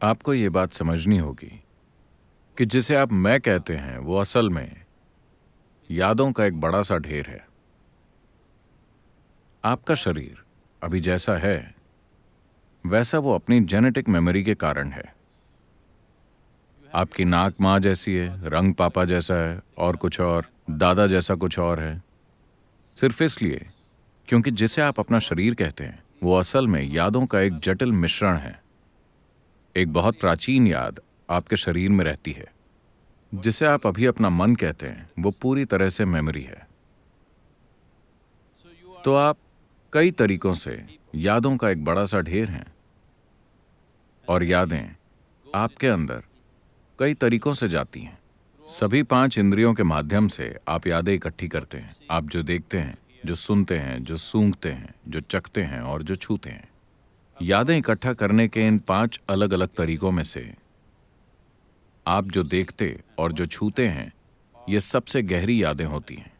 आपको ये बात समझनी होगी कि जिसे आप मैं कहते हैं वो असल में यादों का एक बड़ा सा ढेर है। आपका शरीर अभी जैसा है वैसा वो अपनी जेनेटिक मेमोरी के कारण है। आपकी नाक माँ जैसी है, रंग पापा जैसा है और कुछ और, दादा जैसा कुछ और है। सिर्फ इसलिए क्योंकि जिसे आप अपना शरीर कहते हैं वो असल में यादों का एक जटिल मिश्रण है। एक बहुत प्राचीन याद आपके शरीर में रहती है। जिसे आप अभी अपना मन कहते हैं वो पूरी तरह से मेमोरी है। तो आप कई तरीकों से यादों का एक बड़ा सा ढेर हैं और यादें आपके अंदर कई तरीकों से जाती हैं। सभी 5 इंद्रियों के माध्यम से आप यादें इकट्ठी करते हैं। आप जो देखते हैं, जो सुनते हैं, जो सूंघते हैं, जो चखते हैं और जो छूते हैं। यादें इकट्ठा करने के इन 5 अलग अलग तरीकों में से आप जो देखते और जो छूते हैं ये सबसे गहरी यादें होती हैं।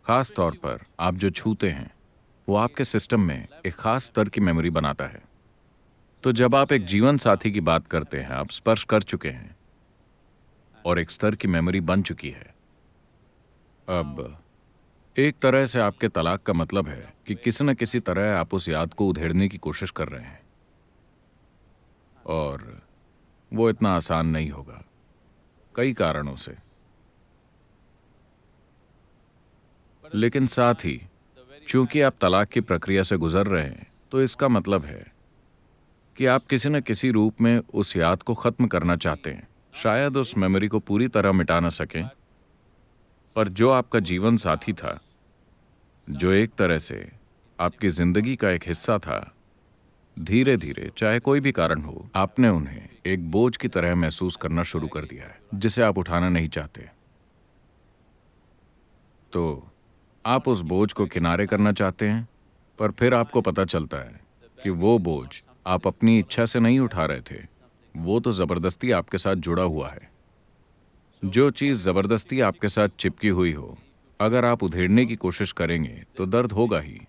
खास तौर पर आप जो छूते हैं वो आपके सिस्टम में एक खास स्तर की मेमोरी बनाता है। तो जब आप एक जीवन साथी की बात करते हैं, आप स्पर्श कर चुके हैं और एक स्तर की मेमोरी बन चुकी है। अब एक तरह से आपके तलाक का मतलब है कि किसी न किसी तरह आप उस याद को उधेड़ने की कोशिश कर रहे हैं और वो इतना आसान नहीं होगा, कई कारणों से। लेकिन साथ ही चूंकि आप तलाक की प्रक्रिया से गुजर रहे हैं तो इसका मतलब है कि आप किसी न किसी रूप में उस याद को खत्म करना चाहते हैं। शायद उस मेमोरी को पूरी तरह मिटा ना सकें, पर जो आपका जीवन साथी था, जो एक तरह से आपकी जिंदगी का एक हिस्सा था, धीरे धीरे चाहे कोई भी कारण हो आपने उन्हें एक बोझ की तरह महसूस करना शुरू कर दिया है जिसे आप उठाना नहीं चाहते। तो आप उस बोझ को किनारे करना चाहते हैं, पर फिर आपको पता चलता है कि वो बोझ आप अपनी इच्छा से नहीं उठा रहे थे, वो तो जबरदस्ती आपके साथ जुड़ा हुआ है। जो चीज जबरदस्ती आपके साथ चिपकी हुई हो, अगर आप उधेड़ने की कोशिश करेंगे तो दर्द होगा ही।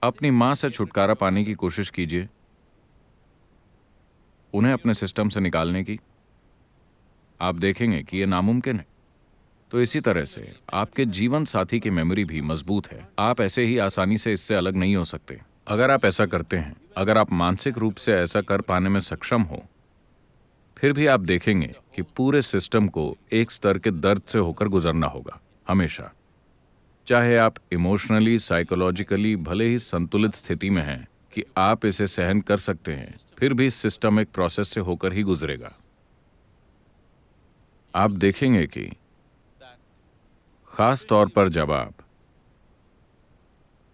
अपनी मां से छुटकारा पाने की कोशिश कीजिए, उन्हें अपने सिस्टम से निकालने की। आप देखेंगे कि यह नामुमकिन है। तो इसी तरह से आपके जीवन साथी की मेमोरी भी मजबूत है। आप ऐसे ही आसानी से इससे अलग नहीं हो सकते। अगर आप ऐसा करते हैं, अगर आप मानसिक रूप से ऐसा कर पाने में सक्षम हो, फिर भी आप देखेंगे कि पूरे सिस्टम को एक स्तर के दर्द से होकर गुजरना होगा, हमेशा। चाहे आप इमोशनली, साइकोलॉजिकली भले ही संतुलित स्थिति में हैं कि आप इसे सहन कर सकते हैं, फिर भी सिस्टम एक प्रोसेस से होकर ही गुजरेगा। आप देखेंगे कि खास तौर पर जब आप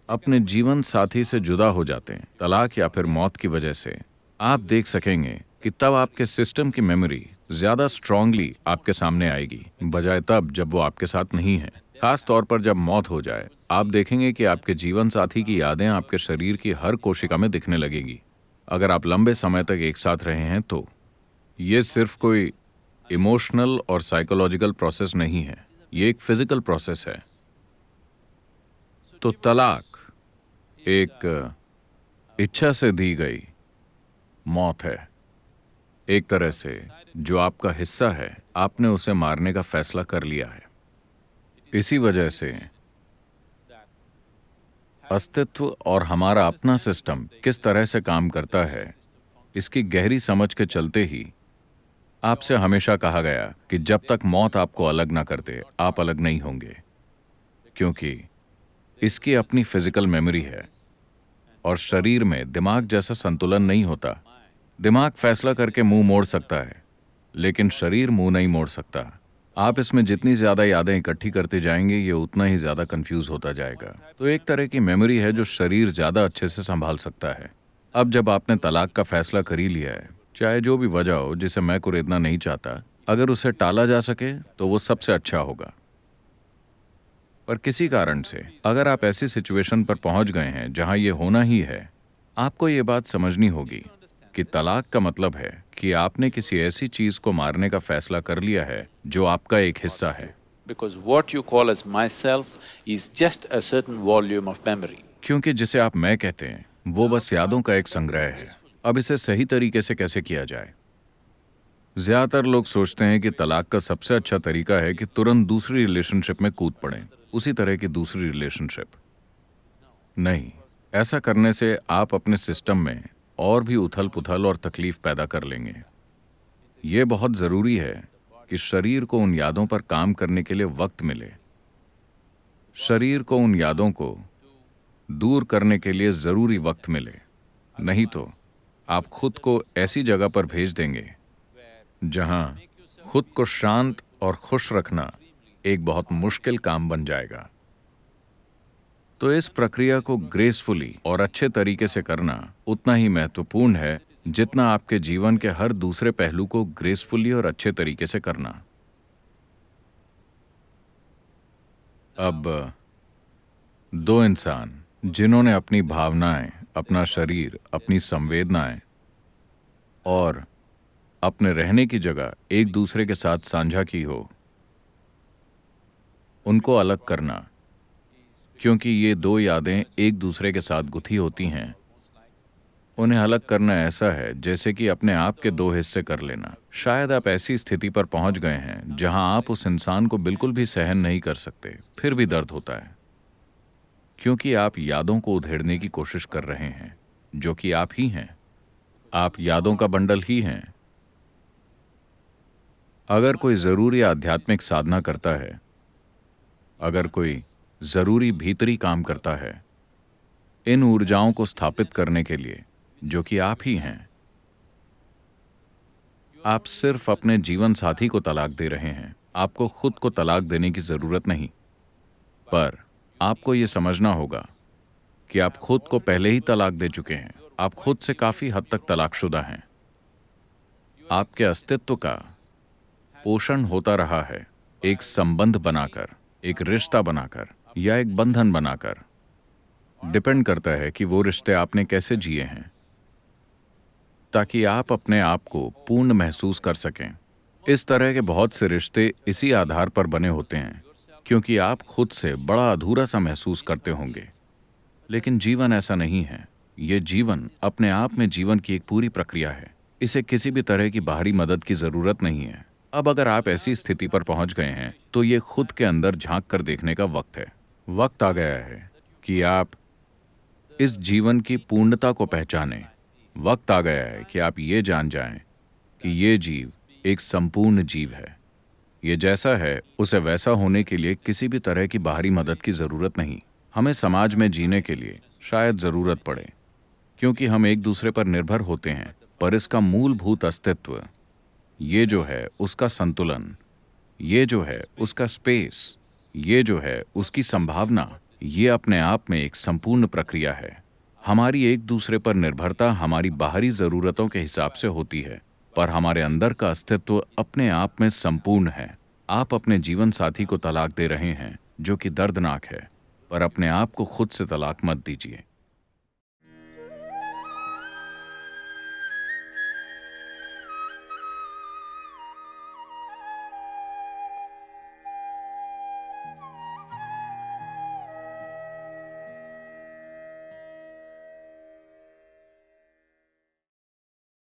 अपने जीवन साथी से जुदा हो जाते हैं, तलाक या फिर मौत की वजह से, आप देख सकेंगे कि तब आपके सिस्टम की मेमोरी ज्यादा स्ट्रांगली आपके सामने आएगी, बजाय तब जब वो आपके साथ नहीं है। खास तौर पर जब मौत हो जाए, आप देखेंगे कि आपके जीवन साथी की यादें आपके शरीर की हर कोशिका में दिखने लगेगी। अगर आप लंबे समय तक एक साथ रहे हैं तो ये सिर्फ कोई इमोशनल और साइकोलॉजिकल प्रोसेस नहीं है, ये एक फिजिकल प्रोसेस है। तो तलाक एक इच्छा से दी गई मौत है। एक तरह से जो आपका हिस्सा है, आपने उसे मारने का फैसला कर लिया है। इसी वजह से अस्तित्व और हमारा अपना सिस्टम किस तरह से काम करता है, इसकी गहरी समझ के चलते ही आपसे हमेशा कहा गया कि जब तक मौत आपको अलग ना कर दे, आप अलग नहीं होंगे, क्योंकि इसकी अपनी फिजिकल मेमोरी है और शरीर में दिमाग जैसा संतुलन नहीं होता। दिमाग फैसला करके मुंह मोड़ सकता है, लेकिन शरीर मुंह नहीं मोड़ सकता। आप इसमें जितनी ज्यादा यादें इकट्ठी करते जाएंगे, ये उतना ही ज्यादा कंफ्यूज होता जाएगा। तो एक तरह की मेमोरी है जो शरीर ज्यादा अच्छे से संभाल सकता है। अब जब आपने तलाक का फैसला कर ही लिया है, चाहे जो भी वजह हो जिसे मैं कुरेदना नहीं चाहता, अगर उसे टाला जा सके तो वो सबसे अच्छा होगा। पर किसी कारण से अगर आप ऐसी सिचुएशन पर पहुंच गए हैं जहां ये होना ही है, आपको ये बात समझनी होगी कि तलाक का मतलब है कि आपने किसी ऐसी चीज को मारने का फैसला कर लिया है जो आपका एक हिस्सा है। because what you call as myself is just a certain volume of memory. क्योंकि जिसे आप मैं कहते हैं वो बस यादों का एक संग्रह है। अब इसे सही तरीके से कैसे किया जाए? ज्यादातर लोग सोचते हैं कि तलाक का सबसे अच्छा तरीका है कि तुरंत दूसरी रिलेशनशिप में कूद पड़ें, उसी तरह की दूसरी रिलेशनशिप। नहीं, ऐसा करने से आप अपने सिस्टम में और भी उथल पुथल और तकलीफ पैदा कर लेंगे। ये बहुत जरूरी है कि शरीर को उन यादों पर काम करने के लिए वक्त मिले। शरीर को उन यादों को दूर करने के लिए जरूरी वक्त मिले, नहीं तो आप खुद को ऐसी जगह पर भेज देंगे जहां खुद को शांत और खुश रखना एक बहुत मुश्किल काम बन जाएगा। तो इस प्रक्रिया को ग्रेसफुली और अच्छे तरीके से करना उतना ही महत्वपूर्ण है जितना आपके जीवन के हर दूसरे पहलू को ग्रेसफुली और अच्छे तरीके से करना। अब दो इंसान जिन्होंने अपनी भावनाएं, अपना शरीर, अपनी संवेदनाएं और अपने रहने की जगह एक दूसरे के साथ साझा की हो, उनको अलग करना, क्योंकि ये दो यादें एक दूसरे के साथ गुथी होती हैं, उन्हें अलग करना ऐसा है जैसे कि अपने आप के दो हिस्से कर लेना। शायद आप ऐसी स्थिति पर पहुंच गए हैं जहां आप उस इंसान को बिल्कुल भी सहन नहीं कर सकते, फिर भी दर्द होता है, क्योंकि आप यादों को उधेड़ने की कोशिश कर रहे हैं, जो कि आप ही हैं। आप यादों का बंडल ही हैं। अगर कोई जरूरी आध्यात्मिक साधना करता है, अगर कोई जरूरी भीतरी काम करता है इन ऊर्जाओं को स्थापित करने के लिए, जो कि आप ही हैं, आप सिर्फ अपने जीवन साथी को तलाक दे रहे हैं। आपको खुद को तलाक देने की जरूरत नहीं, पर आपको यह समझना होगा कि आप खुद को पहले ही तलाक दे चुके हैं। आप खुद से काफी हद तक तलाकशुदा हैं। आपके अस्तित्व का पोषण होता रहा है एक संबंध बनाकर, एक रिश्ता बनाकर या एक बंधन बनाकर। डिपेंड करता है कि वो रिश्ते आपने कैसे जिए हैं, ताकि आप अपने आप को पूर्ण महसूस कर सकें। इस तरह के बहुत से रिश्ते इसी आधार पर बने होते हैं, क्योंकि आप खुद से बड़ा अधूरा सा महसूस करते होंगे। लेकिन जीवन ऐसा नहीं है। ये जीवन अपने आप में जीवन की एक पूरी प्रक्रिया है। इसे किसी भी तरह की बाहरी मदद की जरूरत नहीं है। अब अगर आप ऐसी स्थिति पर पहुंच गए हैं तो ये खुद के अंदर झांक कर देखने का वक्त है। वक्त आ गया है कि आप इस जीवन की पूर्णता को पहचानें। वक्त आ गया है कि आप ये जान जाएं कि ये जीव एक संपूर्ण जीव है। ये जैसा है उसे वैसा होने के लिए किसी भी तरह की बाहरी मदद की जरूरत नहीं। हमें समाज में जीने के लिए शायद जरूरत पड़े, क्योंकि हम एक दूसरे पर निर्भर होते हैं, पर इसका मूलभूत अस्तित्व, ये जो है उसका संतुलन, ये जो है उसका स्पेस, ये जो है उसकी संभावना, ये अपने आप में एक संपूर्ण प्रक्रिया है। हमारी एक दूसरे पर निर्भरता हमारी बाहरी जरूरतों के हिसाब से होती है, पर हमारे अंदर का अस्तित्व अपने आप में संपूर्ण है। आप अपने जीवन साथी को तलाक दे रहे हैं, जो कि दर्दनाक है, पर अपने आप को खुद से तलाक मत दीजिए।